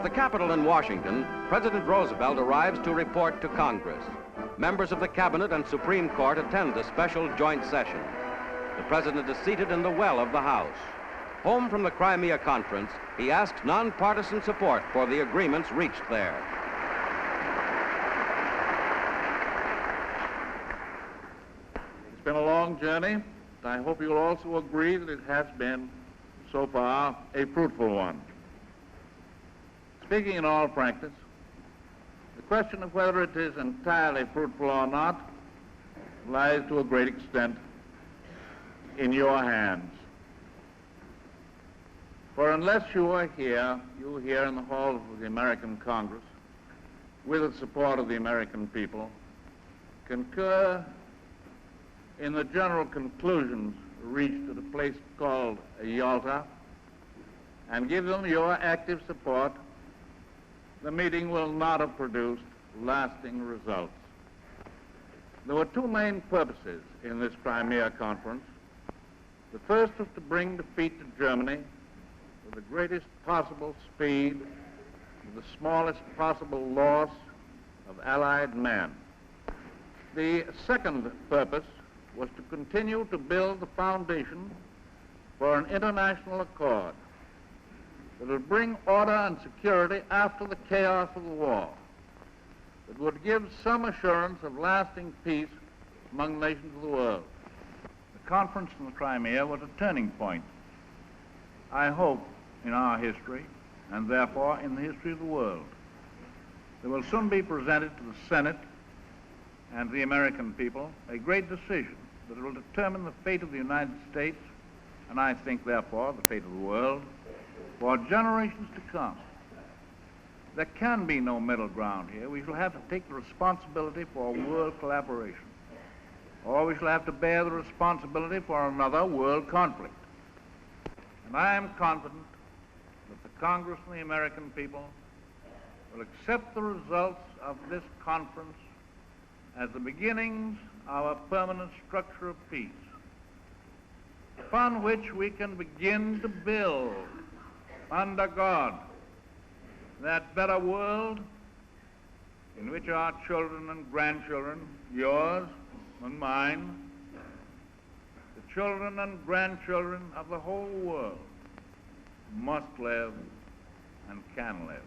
At the Capitol in Washington, President Roosevelt arrives to report to Congress. Members of the Cabinet and Supreme Court attend the special joint session. The President is seated in the well of the House. Home from the Crimea Conference, he asks nonpartisan support for the agreements reached there. It's been a long journey. I hope you'll also agree that it has been, so far, a fruitful one. Speaking in all frankness, the question of whether it is entirely fruitful or not lies to a great extent in your hands. For unless you are here, in the halls of the American Congress, with the support of the American people, concur in the general conclusions reached at a place called Yalta, and give them your active support, the meeting will not have produced lasting results. There were two main purposes in this Crimea Conference. The first was to bring defeat to Germany with the greatest possible speed, with the smallest possible loss of Allied men. The second purpose was to continue to build the foundation for an international accord that would bring order and security after the chaos of the war, that would give some assurance of lasting peace among the nations of the world. The conference in the Crimea was a turning point, I hope, in our history, and therefore in the history of the world. There will soon be presented to the Senate and the American people a great decision that will determine the fate of the United States, and I think, therefore, the fate of the world, for generations to come. There can be no middle ground here. We shall have to take the responsibility for world collaboration, or we shall have to bear the responsibility for another world conflict. And I am confident that the Congress and the American people will accept the results of this conference as the beginnings of a permanent structure of peace, upon which we can begin to build, under God, that better world in which our children and grandchildren, yours and mine, the children and grandchildren of the whole world, must live and can live.